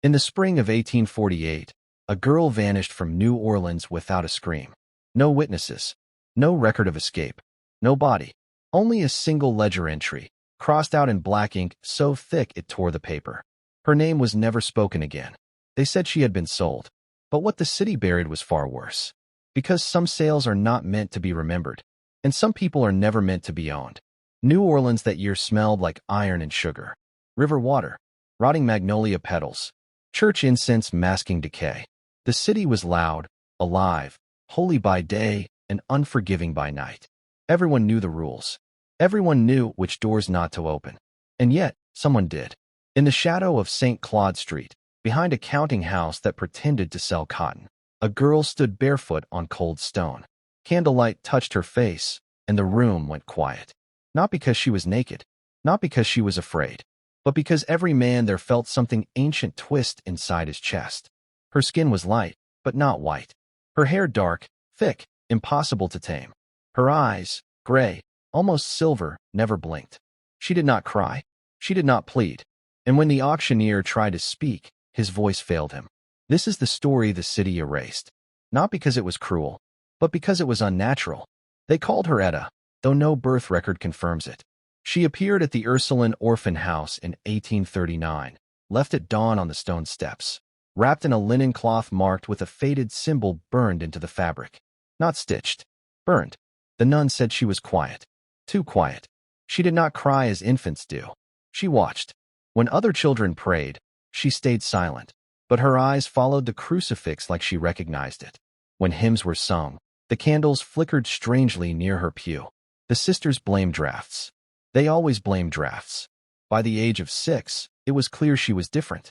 In the spring of 1848, a girl vanished from New Orleans without a scream. No witnesses, no record of escape, no body, only a single ledger entry, crossed out in black ink so thick it tore the paper. Her name was never spoken again. They said she had been sold. But what the city buried was far worse. Because some sales are not meant to be remembered, and some people are never meant to be owned. New Orleans that year smelled like iron and sugar, river water, rotting magnolia petals, church incense masking decay. The city was loud, alive, holy by day, and unforgiving by night. Everyone knew the rules. Everyone knew which doors not to open. And yet, someone did. In the shadow of St. Claude Street, behind a counting house that pretended to sell cotton, a girl stood barefoot on cold stone. Candlelight touched her face, and the room went quiet. Not because she was naked, not because she was afraid, but because every man there felt something ancient twist inside his chest. Her skin was light, but not white. Her hair dark, thick, impossible to tame. Her eyes, gray, almost silver, never blinked. She did not cry. She did not plead. And when the auctioneer tried to speak, his voice failed him. This is the story the city erased. Not because it was cruel, but because it was unnatural. They called her Etta, though no birth record confirms it. She appeared at the Ursuline Orphan House in 1839, left at dawn on the stone steps, wrapped in a linen cloth marked with a faded symbol burned into the fabric. Not stitched. Burned. The nun said she was quiet. Too quiet. She did not cry as infants do. She watched. When other children prayed, she stayed silent, but her eyes followed the crucifix like she recognized it. When hymns were sung, the candles flickered strangely near her pew. The sisters blamed drafts. They always blamed drafts. By the age of 6, it was clear she was different.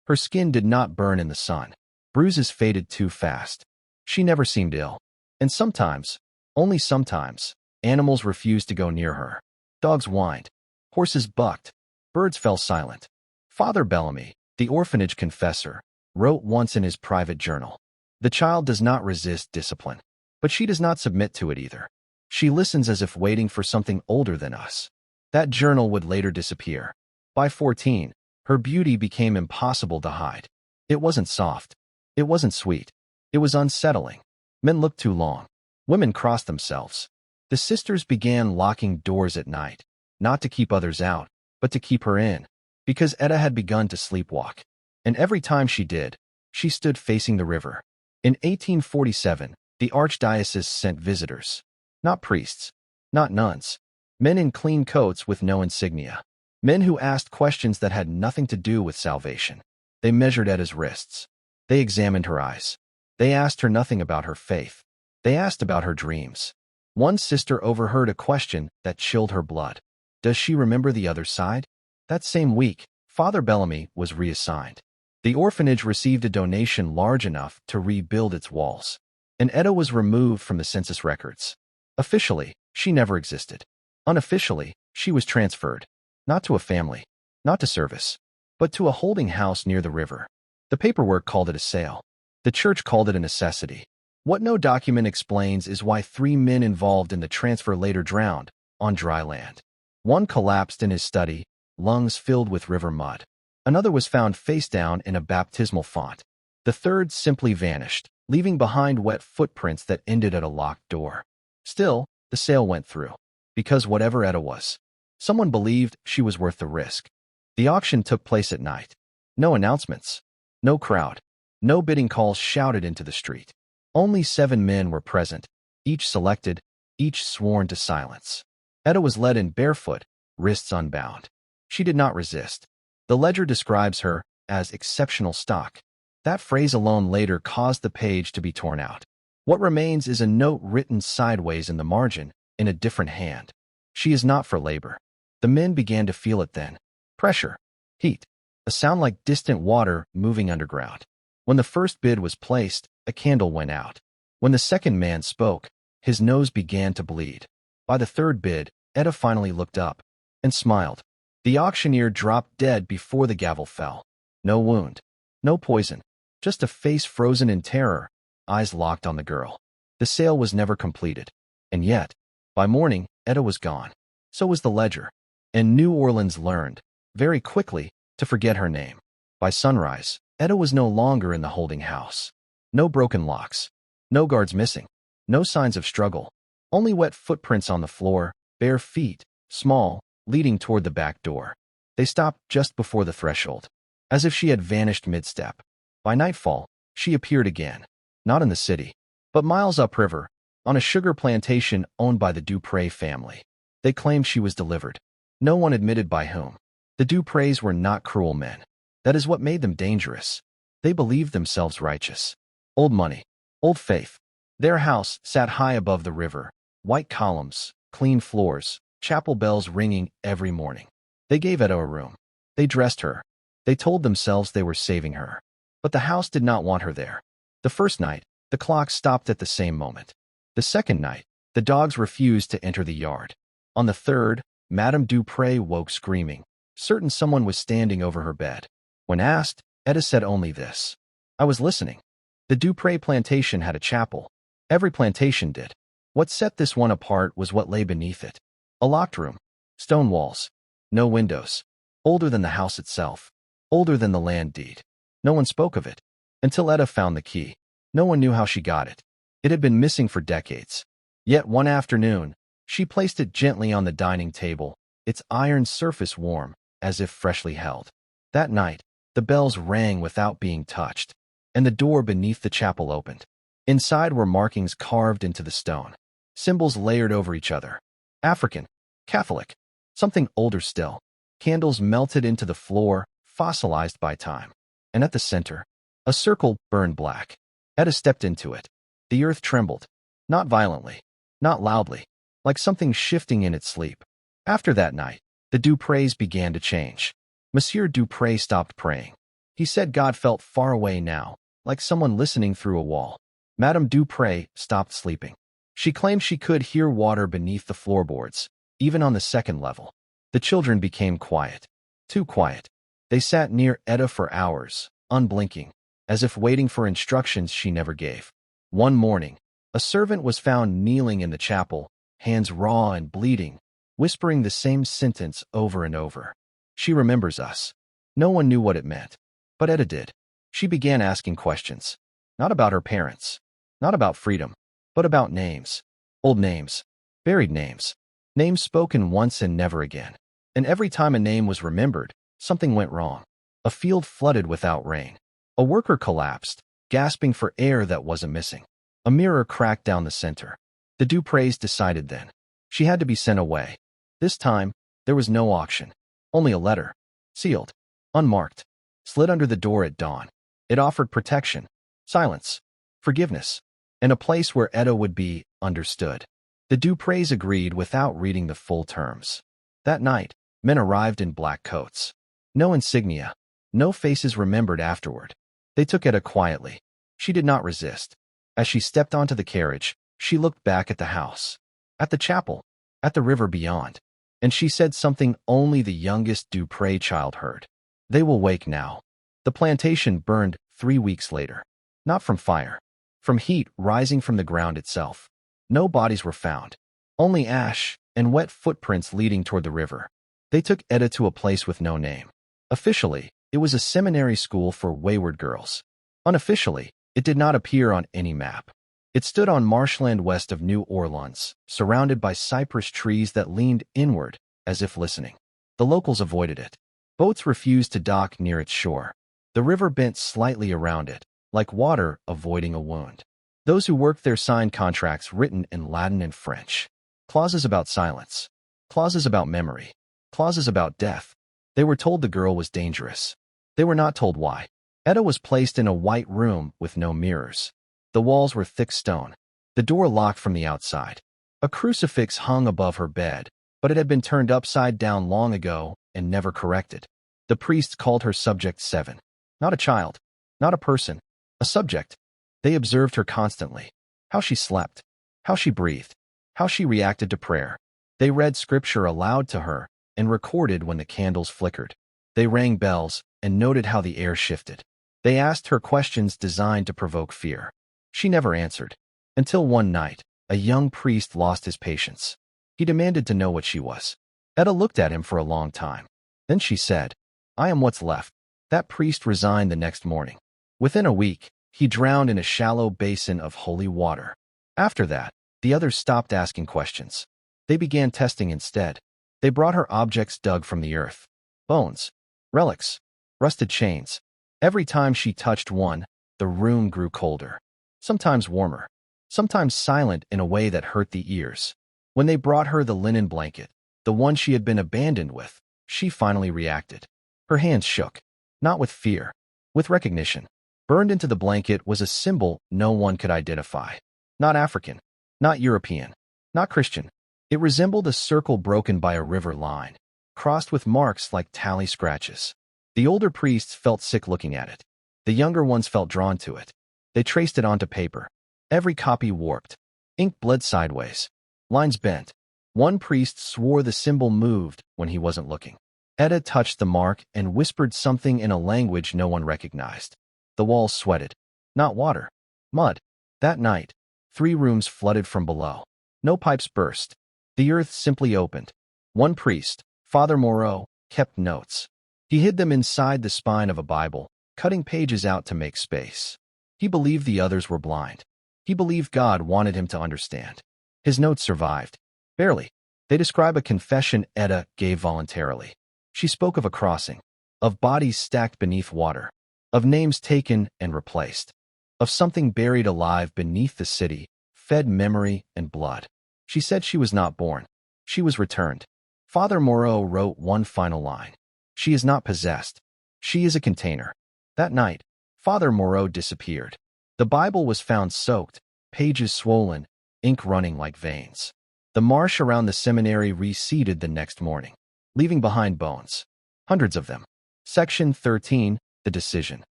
Her skin did not burn in the sun. Bruises faded too fast. She never seemed ill. And sometimes, only sometimes, animals refused to go near her. Dogs whined. Horses bucked. Birds fell silent. Father Bellamy, the orphanage confessor, wrote once in his private journal, "The child does not resist discipline, but she does not submit to it either. She listens as if waiting for something older than us." That journal would later disappear. By 14, her beauty became impossible to hide. It wasn't soft. It wasn't sweet. It was unsettling. Men looked too long. Women crossed themselves. The sisters began locking doors at night, not to keep others out, but to keep her in, because Etta had begun to sleepwalk. And every time she did, she stood facing the river. In 1847, the archdiocese sent visitors. Not priests, not nuns. Men in clean coats with no insignia. Men who asked questions that had nothing to do with salvation. They measured Etta's wrists. They examined her eyes. They asked her nothing about her faith. They asked about her dreams. One sister overheard a question that chilled her blood. Does she remember the other side? That same week, Father Bellamy was reassigned. The orphanage received a donation large enough to rebuild its walls. And Etta was removed from the census records. Officially, she never existed. Unofficially, she was transferred. Not to a family, not to service, but to a holding house near the river. The paperwork called it a sale. The church called it a necessity. What no document explains is why 3 men involved in the transfer later drowned on dry land. One collapsed in his study, lungs filled with river mud. Another was found face down in a baptismal font. The third simply vanished, leaving behind wet footprints that ended at a locked door. Still, the sale went through. Because whatever Etta was, someone believed she was worth the risk. The auction took place at night. No announcements. No crowd. No bidding calls shouted into the street. Only 7 men were present, each selected, each sworn to silence. Etta was led in barefoot, wrists unbound. She did not resist. The ledger describes her as exceptional stock. That phrase alone later caused the page to be torn out. What remains is a note written sideways in the margin, in a different hand. She is not for labor. The men began to feel it then. Pressure. Heat. A sound like distant water moving underground. When the first bid was placed, a candle went out. When the second man spoke, his nose began to bleed. By the third bid, Etta finally looked up and smiled. The auctioneer dropped dead before the gavel fell. No wound. No poison. Just a face frozen in terror, eyes locked on the girl. The sale was never completed. And yet, by morning, Etta was gone. So was the ledger. And New Orleans learned, very quickly, to forget her name. By sunrise, Etta was no longer in the holding house. No broken locks. No guards missing. No signs of struggle. Only wet footprints on the floor, bare feet, small, leading toward the back door. They stopped just before the threshold, as if she had vanished mid-step. By nightfall, she appeared again, not in the city, but miles upriver, on a sugar plantation owned by the Dupré family. They claimed she was delivered. No one admitted by whom. The Duprés were not cruel men. That is what made them dangerous. They believed themselves righteous. Old money, old faith. Their house sat high above the river, white columns, clean floors, chapel bells ringing every morning. They gave Etta a room. They dressed her. They told themselves they were saving her. But the house did not want her there. The first night, the clock stopped at the same moment. The second night, the dogs refused to enter the yard. On the third, Madame Dupré woke screaming, certain someone was standing over her bed. When asked, Etta said only this: "I was listening." The Dupré plantation had a chapel. Every plantation did. What set this one apart was what lay beneath it. A locked room. Stone walls. No windows. Older than the house itself. Older than the land deed. No one spoke of it. Until Etta found the key. No one knew how she got it. It had been missing for decades. Yet one afternoon, she placed it gently on the dining table, its iron surface warm, as if freshly held. That night, the bells rang without being touched, and the door beneath the chapel opened. Inside were markings carved into the stone, symbols layered over each other. African, Catholic, something older still. Candles melted into the floor, fossilized by time. And at the center, a circle burned black. Etta stepped into it. The earth trembled. Not violently, not loudly, like something shifting in its sleep. After that night, the Duprés began to change. Monsieur Dupré stopped praying. He said God felt far away now, like someone listening through a wall. Madame Dupré stopped sleeping. She claimed she could hear water beneath the floorboards, even on the second level. The children became quiet. Too quiet. They sat near Etta for hours, unblinking, as if waiting for instructions she never gave. One morning, a servant was found kneeling in the chapel, hands raw and bleeding, whispering the same sentence over and over. "She remembers us." No one knew what it meant, but Etta did. She began asking questions, not about her parents, not about freedom, but about names. Old names, buried names, names spoken once and never again. And every time a name was remembered, something went wrong. A field flooded without rain. A worker collapsed, gasping for air that wasn't missing. A mirror cracked down the center. The Duprés decided then. She had to be sent away. This time, there was no auction. Only a letter. Sealed. Unmarked. Slid under the door at dawn. It offered protection, silence, forgiveness, and a place where Etta would be understood. The Duprés agreed without reading the full terms. That night, men arrived in black coats. No insignia. No faces remembered afterward. They took Etta quietly. She did not resist. As she stepped onto the carriage, she looked back at the house, at the chapel, at the river beyond, and she said something only the youngest Dupré child heard. "They will wake now." The plantation burned 3 weeks later. Not from fire. From heat rising from the ground itself. No bodies were found. Only ash and wet footprints leading toward the river. They took Etta to a place with no name. Officially, it was a seminary school for wayward girls. Unofficially, it did not appear on any map. It stood on marshland west of New Orleans, surrounded by cypress trees that leaned inward, as if listening. The locals avoided it. Boats refused to dock near its shore. The river bent slightly around it, like water avoiding a wound. Those who worked there signed contracts written in Latin and French. Clauses about silence. Clauses about memory. Clauses about death. They were told the girl was dangerous. They were not told why. Etta was placed in a white room with no mirrors. The walls were thick stone. The door locked from the outside. A crucifix hung above her bed, but it had been turned upside down long ago and never corrected. The priests called her Subject 7. Not a child, not a person, a subject. They observed her constantly. How she slept, how she breathed, how she reacted to prayer. They read scripture aloud to her and recorded when the candles flickered. They rang bells and noted how the air shifted. They asked her questions designed to provoke fear. She never answered. Until one night, a young priest lost his patience. He demanded to know what she was. Etta looked at him for a long time. Then she said, "I am what's left. That priest resigned the next morning. Within a week, he drowned in a shallow basin of holy water. After that, the others stopped asking questions. They began testing instead. They brought her objects dug from the earth. Bones, relics, rusted chains. Every time she touched one, the room grew colder. Sometimes warmer. Sometimes silent in a way that hurt the ears. When they brought her the linen blanket, the one she had been abandoned with, she finally reacted. Her hands shook. Not with fear, with recognition. Burned into the blanket was a symbol no one could identify. Not African, not European, not Christian. It resembled a circle broken by a river line, crossed with marks like tally scratches. The older priests felt sick looking at it. The younger ones felt drawn to it. They traced it onto paper. Every copy warped. Ink bled sideways. Lines bent. One priest swore the symbol moved when he wasn't looking. Etta touched the mark and whispered something in a language no one recognized. The walls sweated. Not water. Mud. That night, 3 rooms flooded from below. No pipes burst. The earth simply opened. One priest, Father Moreau, kept notes. He hid them inside the spine of a Bible, cutting pages out to make space. He believed the others were blind. He believed God wanted him to understand. His notes survived. Barely. They describe a confession Etta gave voluntarily. She spoke of a crossing, of bodies stacked beneath water, of names taken and replaced, of something buried alive beneath the city, fed memory and blood. She said she was not born. She was returned. Father Moreau wrote one final line. She is not possessed. She is a container. That night, Father Moreau disappeared. The Bible was found soaked, pages swollen, ink running like veins. The marsh around the seminary receded the next morning, leaving behind bones. Hundreds of them. Section 13, the decision.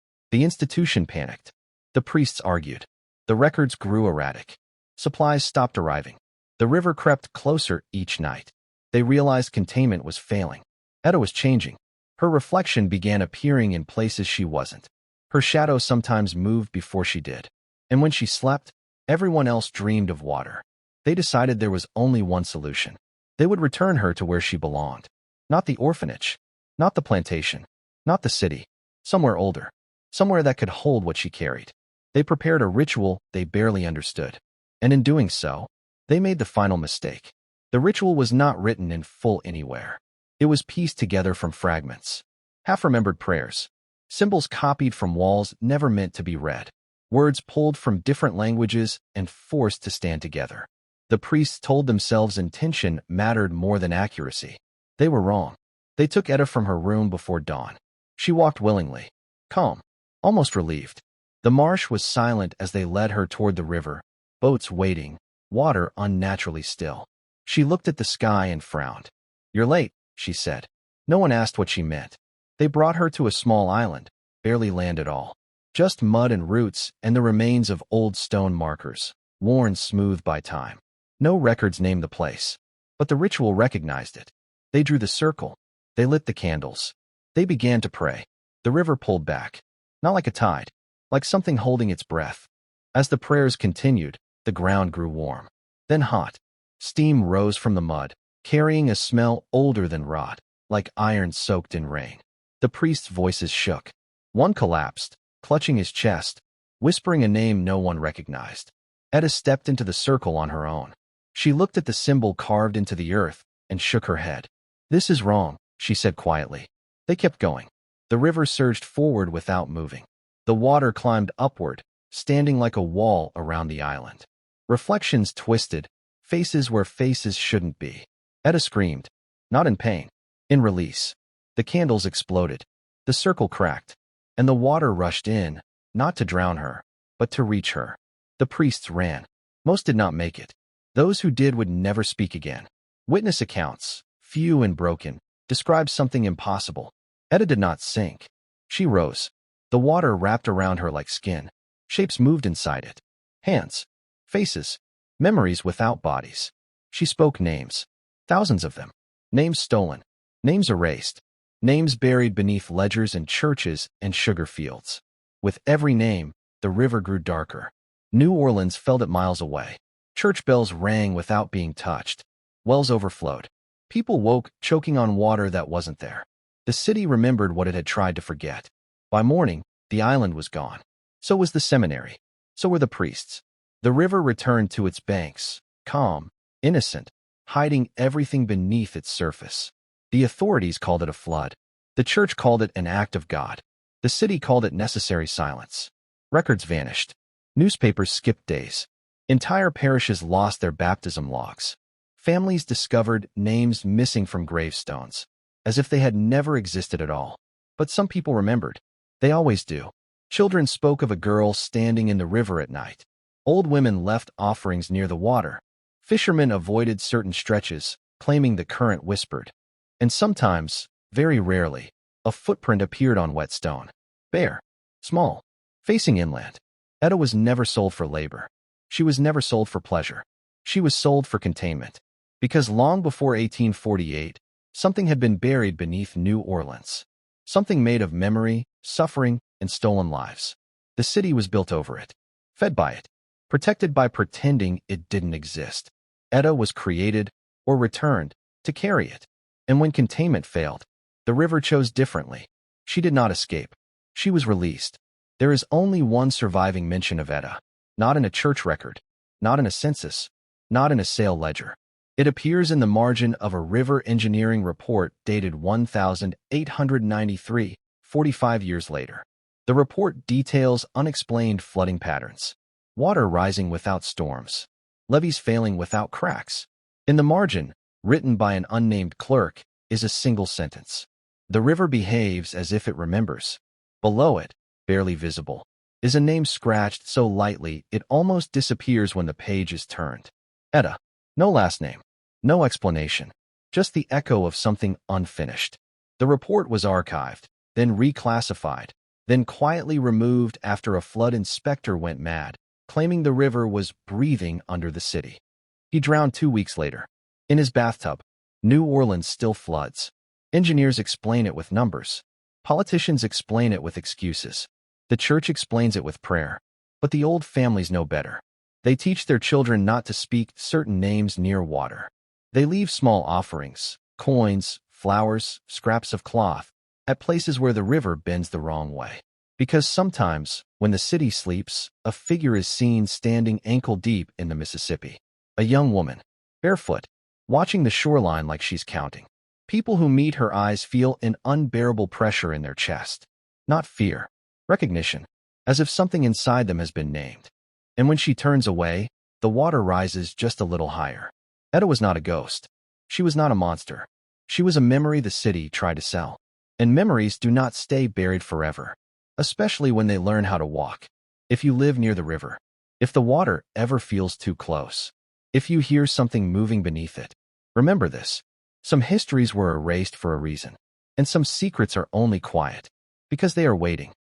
The institution panicked. The priests argued. The records grew erratic. Supplies stopped arriving. The river crept closer each night. They realized containment was failing. Etta was changing. Her reflection began appearing in places she wasn't. Her shadow sometimes moved before she did. And when she slept, everyone else dreamed of water. They decided there was only one solution. They would return her to where she belonged. Not the orphanage. Not the plantation. Not the city. Somewhere older. Somewhere that could hold what she carried. They prepared a ritual they barely understood. And in doing so, they made the final mistake. The ritual was not written in full anywhere. It was pieced together from fragments. Half-remembered prayers. Symbols copied from walls never meant to be read. Words pulled from different languages and forced to stand together. The priests told themselves intention mattered more than accuracy. They were wrong. They took Etta from her room before dawn. She walked willingly, calm, almost relieved. The marsh was silent as they led her toward the river, boats waiting, water unnaturally still. She looked at the sky and frowned. "You're late," she said. No one asked what she meant. They brought her to a small island, barely land at all. Just mud and roots and the remains of old stone markers, worn smooth by time. No records named the place, but the ritual recognized it. They drew the circle. They lit the candles. They began to pray. The river pulled back, not like a tide, like something holding its breath. As the prayers continued, the ground grew warm, then hot. Steam rose from the mud, carrying a smell older than rot, like iron soaked in rain. The priests' voices shook. One collapsed, clutching his chest, whispering a name no one recognized. Etta stepped into the circle on her own. She looked at the symbol carved into the earth and shook her head. "This is wrong," she said quietly. They kept going. The river surged forward without moving. The water climbed upward, standing like a wall around the island. Reflections twisted, faces where faces shouldn't be. Etta screamed, not in pain, in release. The candles exploded. The circle cracked, and the water rushed in, not to drown her, but to reach her. The priests ran. Most did not make it. Those who did would never speak again. Witness accounts, few and broken, described something impossible. Etta did not sink. She rose. The water wrapped around her like skin. Shapes moved inside it. Hands. Faces. Memories without bodies. She spoke names. Thousands of them. Names stolen. Names erased. Names buried beneath ledgers and churches and sugar fields. With every name, the river grew darker. New Orleans felt it miles away. Church bells rang without being touched. Wells overflowed. People woke, choking on water that wasn't there. The city remembered what it had tried to forget. By morning, the island was gone. So was the seminary. So were the priests. The river returned to its banks, calm, innocent, hiding everything beneath its surface. The authorities called it a flood. The church called it an act of God. The city called it necessary silence. Records vanished. Newspapers skipped days. Entire parishes lost their baptism logs. Families discovered names missing from gravestones, as if they had never existed at all. But some people remembered. They always do. Children spoke of a girl standing in the river at night. Old women left offerings near the water. Fishermen avoided certain stretches, claiming the current whispered. And sometimes, very rarely, a footprint appeared on wet stone. Bare, small, facing inland. Etta was never sold for labor. She was never sold for pleasure. She was sold for containment. Because long before 1848, something had been buried beneath New Orleans. Something made of memory, suffering, and stolen lives. The city was built over it, fed by it, protected by pretending it didn't exist. Etta was created, or returned, to carry it. And when containment failed, the river chose differently. She did not escape. She was released. There is only one surviving mention of Etta, not in a church record, not in a census, not in a sale ledger. It appears in the margin of a river engineering report dated 1893, 45 years later. The report details unexplained flooding patterns, water rising without storms, levees failing without cracks. In the margin, written by an unnamed clerk, is a single sentence. The river behaves as if it remembers. Below it, barely visible, is a name scratched so lightly it almost disappears when the page is turned. Etta. No last name. No explanation. Just the echo of something unfinished. The report was archived, then reclassified, then quietly removed after a flood inspector went mad, claiming the river was breathing under the city. He drowned 2 weeks later. In his bathtub. New Orleans still floods. Engineers explain it with numbers. Politicians explain it with excuses. The church explains it with prayer. But the old families know better. They teach their children not to speak certain names near water. They leave small offerings, coins, flowers, scraps of cloth, at places where the river bends the wrong way. Because sometimes, when the city sleeps, a figure is seen standing ankle-deep in the Mississippi. A young woman, barefoot, watching the shoreline like she's counting. People who meet her eyes feel an unbearable pressure in their chest. Not fear, recognition, as if something inside them has been named. And when she turns away, the water rises just a little higher. Etta was not a ghost. She was not a monster. She was a memory the city tried to sell. And memories do not stay buried forever, especially when they learn how to walk. If you live near the river, if the water ever feels too close, if you hear something moving beneath it, remember this. Some histories were erased for a reason, and some secrets are only quiet because they are waiting.